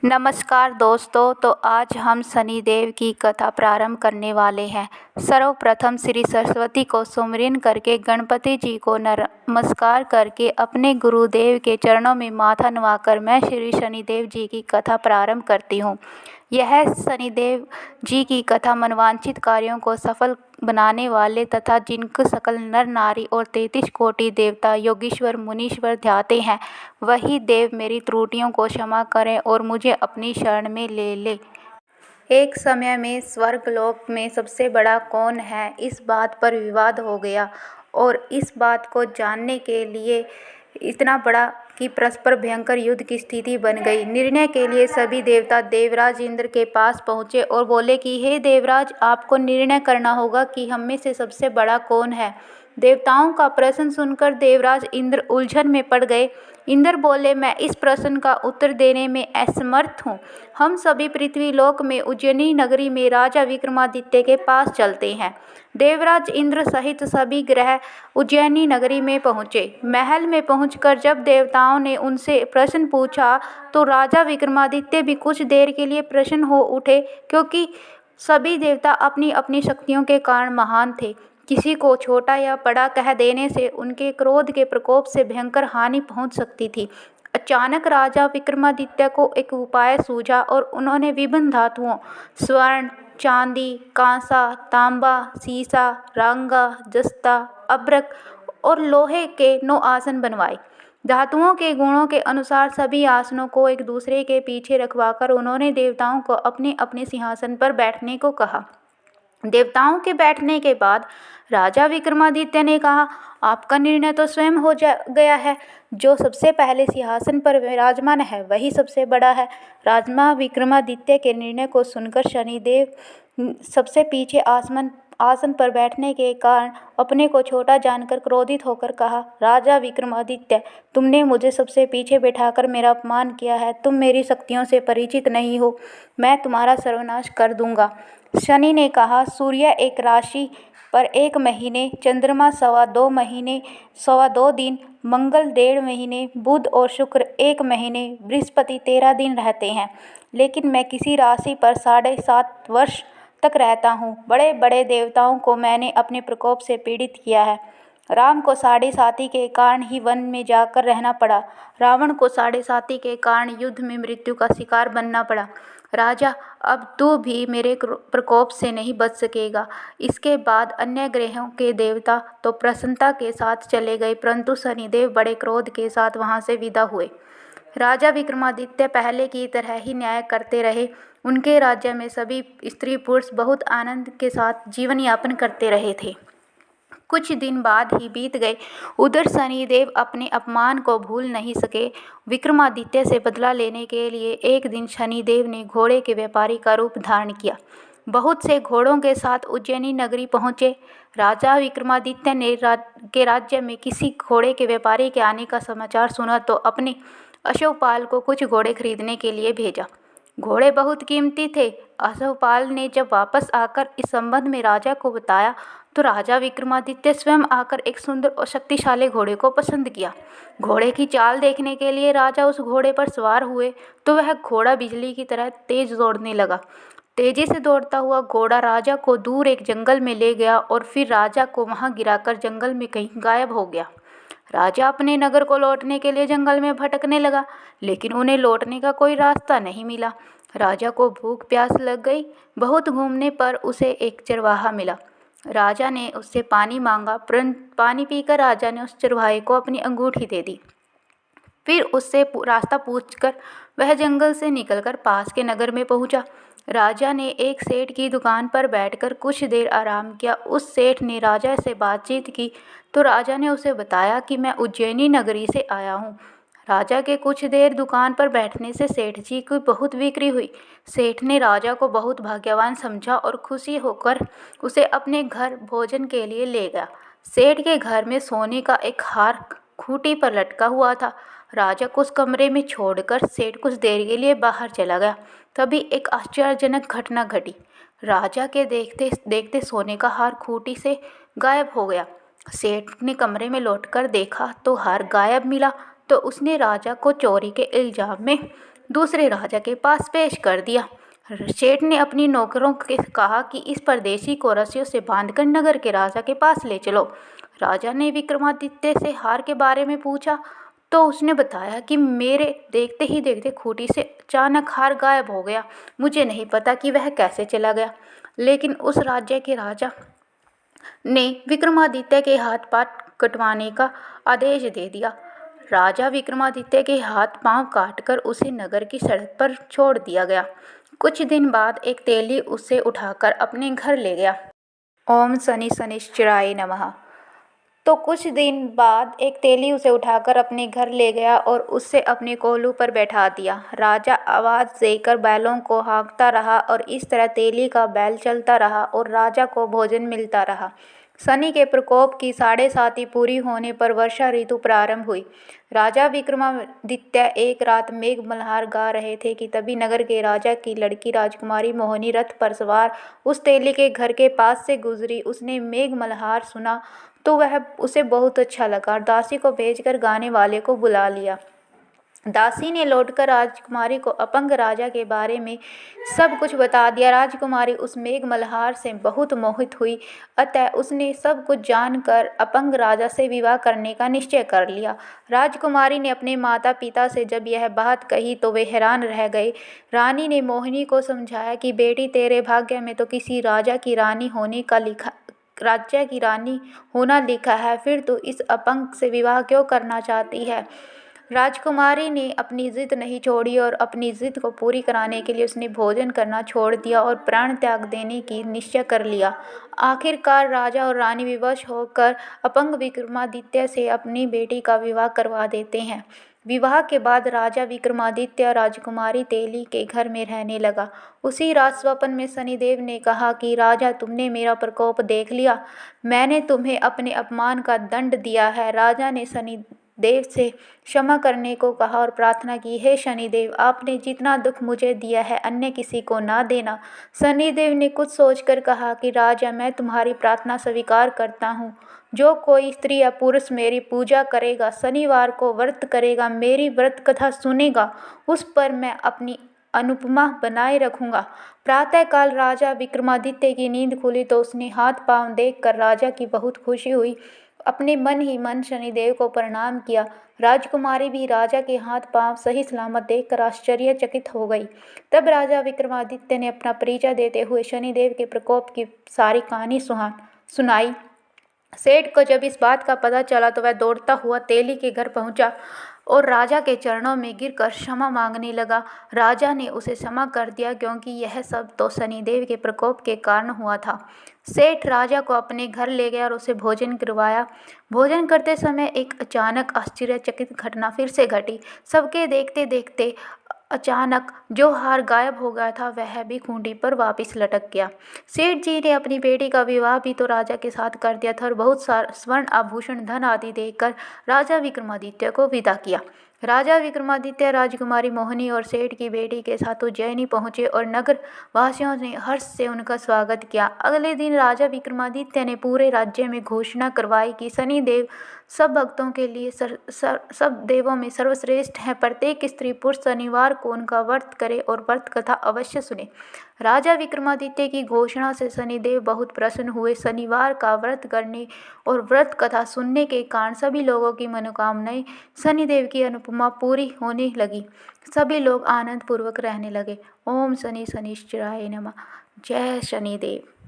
नमस्कार दोस्तों। तो आज हम शनिदेव की कथा प्रारंभ करने वाले हैं। सर्वप्रथम श्री सरस्वती को सुमिरन करके गणपति जी को नमस्कार करके अपने गुरुदेव के चरणों में माथा नवाकर मैं श्री शनिदेव जी की कथा प्रारंभ करती हूँ। यह शनिदेव जी की कथा मनवांछित कार्यों को सफल बनाने वाले तथा जिनको सकल नर नारी और 33 कोटि देवता योगीश्वर मुनीश्वर ध्याते हैं, वही देव मेरी त्रुटियों को क्षमा करें और मुझे अपनी शरण में ले ले। एक समय में स्वर्गलोक में सबसे बड़ा कौन है, इस बात पर विवाद हो गया और इस बात को जानने के लिए इतना बड़ा कि परस्पर भयंकर युद्ध की स्थिति बन गई। निर्णय के लिए सभी देवता देवराज इंद्र के पास पहुँचे और बोले कि हे देवराज, आपको निर्णय करना होगा कि हम में से सबसे बड़ा कौन है। देवताओं का प्रश्न सुनकर देवराज इंद्र उलझन में पड़ गए। इंद्र बोले, मैं इस प्रश्न का उत्तर देने में असमर्थ हूँ। हम सभी पृथ्वी लोक में उज्जैनी नगरी में राजा विक्रमादित्य के पास चलते हैं। देवराज इंद्र सहित सभी ग्रह उज्जैनी नगरी में पहुँचे। महल में पहुंचकर जब देवताओं ने उनसे प्रश्न पूछा तो राजा विक्रमादित्य भी कुछ देर के लिए प्रसन्न हो उठे, क्योंकि सभी देवता अपनी अपनी शक्तियों के कारण महान थे। किसी को छोटा या बड़ा कह देने से उनके क्रोध के प्रकोप से भयंकर हानि पहुंच सकती थी। अचानक राजा विक्रमादित्य को एक उपाय सूझा और उन्होंने विभिन्न धातुओं स्वर्ण, चांदी, कांसा, तांबा, सीसा, रांगा, जस्ता, अभ्रक और लोहे के 9 आसन बनवाए। धातुओं के गुणों के अनुसार सभी आसनों को एक दूसरे के पीछे रखवाकर उन्होंने देवताओं को अपने अपने सिंहासन पर बैठने को कहा। देवताओं के बैठने के बाद राजा विक्रमादित्य ने कहा, आपका निर्णय तो स्वयं हो गया है। जो सबसे पहले सिंहासन पर विराजमान है वही सबसे बड़ा है। राजा विक्रमादित्य के निर्णय को सुनकर शनिदेव सबसे पीछे आसन पर बैठने के कारण अपने को छोटा जानकर क्रोधित होकर कहा, राजा विक्रमादित्य, तुमने मुझे सबसे पीछे बैठाकर मेरा अपमान किया है। तुम मेरी शक्तियों से परिचित नहीं हो। मैं तुम्हारा सर्वनाश कर दूंगा। शनि ने कहा, सूर्य एक राशि पर 1 महीने, चंद्रमा 2.25 महीने 2.25 दिन, मंगल 1.5 महीने, बुध और शुक्र 1 महीने, बृहस्पति 13 दिन रहते हैं, लेकिन मैं किसी राशि पर 7.5 वर्ष तक रहता हूँ। बड़े बड़े देवताओं को मैंने अपने प्रकोप से पीड़ित किया है। राम को 7.5 के कारण ही वन में जाकर रहना पड़ा। रावण को 7.5 के कारण युद्ध में मृत्यु का शिकार बनना पड़ा। राजा, अब तू भी मेरे प्रकोप से नहीं बच सकेगा। इसके बाद अन्य ग्रहों के देवता तो प्रसन्नता के साथ चले गए, परंतु शनिदेव बड़े क्रोध के साथ वहां से विदा हुए। राजा विक्रमादित्य पहले की तरह ही न्याय करते रहे। उनके राज्य में सभी स्त्री पुरुष बहुत आनंद के साथ जीवन यापन करते रहे थे। कुछ दिन बाद ही बीत गए। उधर शनिदेव अपने अपमान को भूल नहीं सके। विक्रमादित्य से बदला लेने के लिए एक दिन शनिदेव ने घोड़े के व्यापारी का रूप धारण किया। बहुत से घोड़ों के साथ उज्जैनी नगरी पहुँचे। राजा विक्रमादित्य ने के राज्य में किसी घोड़े के व्यापारी के आने का समाचार सुना तो अपने अश्वपाल को कुछ घोड़े खरीदने के लिए भेजा। घोड़े बहुत कीमती थे। अश्वपाल ने जब वापस आकर इस संबंध में राजा को बताया तो राजा विक्रमादित्य स्वयं आकर एक सुंदर और शक्तिशाली घोड़े को पसंद किया। घोड़े की चाल देखने के लिए राजा उस घोड़े पर सवार हुए तो वह घोड़ा बिजली की तरह तेज दौड़ने लगा। तेजी से दौड़ता हुआ घोड़ा राजा को दूर एक जंगल में ले गया और फिर राजा को वहां गिराकर जंगल में कहीं गायब हो गया। राजा अपने नगर को लौटने के लिए जंगल में भटकने लगा, लेकिन उन्हें लौटने का कोई रास्ता नहीं मिला। राजा को भूख प्यास लग गई। बहुत घूमने पर उसे एक चरवाहा मिला। राजा ने उससे पानी मांगा, परंतु पानी पीकर राजा ने उस चरवाहे को अपनी अंगूठी दे दी। फिर उससे रास्ता पूछकर वह जंगल से निकलकर पास के नगर में पहुंचा। राजा ने एक सेठ की दुकान पर बैठकर कुछ देर आराम किया। उस सेठ ने राजा से बातचीत की तो राजा ने उसे बताया कि मैं उज्जैनी नगरी से आया हूँ। राजा के कुछ देर दुकान पर बैठने से सेठ जी की बहुत बिक्री हुई। सेठ ने राजा को बहुत भाग्यवान समझा और खुशी होकर उसे अपने घर भोजन के लिए ले गया। सेठ के घर में सोने का एक हार खूंटी पर लटका हुआ था। राजा को उस कमरे में छोड़कर सेठ कुछ देर के लिए बाहर चला गया। तभी एक आश्चर्यजनक घटना घटी। राजा के देखते देखते सोने का हार खूंटी से गायब हो गया। सेठ ने कमरे में लौटकर देखा तो हार गायब मिला, तो उसने राजा को चोरी के इल्जाम में दूसरे राजा के पास पेश कर दिया। सेठ ने अपनी नौकरों से कहा कि इस परदेशी को रस्सियों से बांधकर नगर के राजा के पास ले चलो। राजा ने विक्रमादित्य से हार के बारे में पूछा तो उसने बताया कि मेरे देखते ही देखते खूंटी से अचानक हार गायब हो गया। मुझे नहीं पता कि वह कैसे चला गया, लेकिन उस राज्य के राजा ने विक्रमादित्य के हाथ पांव कटवाने का आदेश दे दिया। राजा विक्रमादित्य के हाथ पांव काटकर उसे नगर की सड़क पर छोड़ दिया गया। कुछ दिन बाद एक तेली उसे उठाकर अपने घर ले गया। ओम शनि शनिश्चराय नमः। तो कुछ दिन बाद एक तेली उसे उठाकर अपने घर ले गया और उससे अपने कोल्हू पर बैठा दिया। राजा आवाज़ देकर बैलों को हाँकता रहा और इस तरह तेली का बैल चलता रहा और राजा को भोजन मिलता रहा। शनि के प्रकोप की 7.5 पूरी होने पर वर्षा ऋतु प्रारंभ हुई। राजा विक्रमादित्य एक रात मेघ मल्हार गा रहे थे कि तभी नगर के राजा की लड़की राजकुमारी मोहिनी रथ पर सवार उस तेली के घर के पास से गुजरी। उसने मेघ मल्हार सुना तो वह उसे बहुत अच्छा लगा। दासी को भेजकर गाने वाले को बुला लिया। दासी ने लौटकर राजकुमारी को अपंग राजा के बारे में सब कुछ बता दिया। राजकुमारी उस मेघ मल्हार से बहुत मोहित हुई, अतः उसने सब कुछ जानकर अपंग राजा से विवाह करने का निश्चय कर लिया। राजकुमारी ने अपने माता पिता से जब यह बात कही तो वे हैरान रह गए। रानी ने मोहिनी को समझाया कि बेटी, तेरे भाग्य में तो किसी राज्य की रानी होना लिखा है, फिर तू इस अपंग से विवाह क्यों करना चाहती है। राजकुमारी ने अपनी जिद नहीं छोड़ी और अपनी जिद को पूरी कराने के लिए उसने भोजन करना छोड़ दिया और प्राण त्याग देने की निश्चय कर लिया। आखिरकार राजा और रानी विवश होकर अपंग विक्रमादित्य से अपनी बेटी का विवाह करवा देते हैं। विवाह के बाद राजा विक्रमादित्य राजकुमारी तेली के घर में रहने लगा। उसी रात स्वप्न में शनिदेव ने कहा कि राजा, तुमने मेरा प्रकोप देख लिया, मैंने तुम्हें अपने अपमान का दंड दिया है। राजा ने शनिदेव से क्षमा करने को कहा और प्रार्थना की, हे शनिदेव, आपने जितना दुख मुझे दिया है अन्य किसी को ना देना। शनिदेव ने कुछ सोचकर कहा कि राजा, मैं तुम्हारी प्रार्थना स्वीकार करता हूँ। जो कोई स्त्री या पुरुष मेरी पूजा करेगा, शनिवार को व्रत करेगा, मेरी व्रत कथा सुनेगा, उस पर मैं अपनी अनुपमा बनाए रखूंगा। प्रातःकाल राजा विक्रमादित्य की नींद खुली तो उसने हाथ पांव देखकर राजा की बहुत खुशी हुई। अपने मन ही मन शनिदेव को प्रणाम किया। राजकुमारी भी राजा के हाथ पांव सही सलामत देखकर आश्चर्यचकित हो गई। तब राजा विक्रमादित्य ने अपना परिचय देते हुए शनिदेव के प्रकोप की सारी कहानी सुनाई। सेठ को जब इस बात का पता चला तो वह दौड़ता हुआ तेली के घर पहुंचा और राजा के चरणों में गिरकर क्षमा मांगने लगा। राजा ने उसे क्षमा कर दिया क्योंकि यह सब तो शनिदेव के प्रकोप के कारण हुआ था। सेठ राजा को अपने घर ले गया और उसे भोजन करवाया। भोजन करते समय एक अचानक आश्चर्यचकित घटना फिर से घटी। सबके देखते देखते अचानक जो हार गायब हो गया था वह भी खूंटी पर वापस लटक गया। सेठ जी ने अपनी बेटी का विवाह भी तो राजा के साथ कर दिया था और बहुत सारा स्वर्ण आभूषण धन आदि देकर राजा विक्रमादित्य को विदा किया। राजा विक्रमादित्य राजकुमारी मोहिनी और सेठ की बेटी के साथ उज्जैनी पहुंचे और नगर वासियों ने हर्ष से उनका स्वागत किया। अगले दिन राजा विक्रमादित्य ने पूरे राज्य में घोषणा करवाई कि शनिदेव सब भक्तों के लिए सब देवों में सर्वश्रेष्ठ है। प्रत्येक स्त्री पुरुष शनिवार को उनका व्रत करे और व्रत कथा अवश्य सुने। राजा विक्रमादित्य की घोषणा से शनिदेव बहुत प्रसन्न हुए। शनिवार का व्रत करने और व्रत कथा सुनने के कारण सभी लोगों की मनोकामनाएं शनिदेव की अनुपमा पूरी होने लगी। सभी लोग आनंद पूर्वक रहने लगे। ओम शनि शनिश्चराय नमः। जय शनिदेव।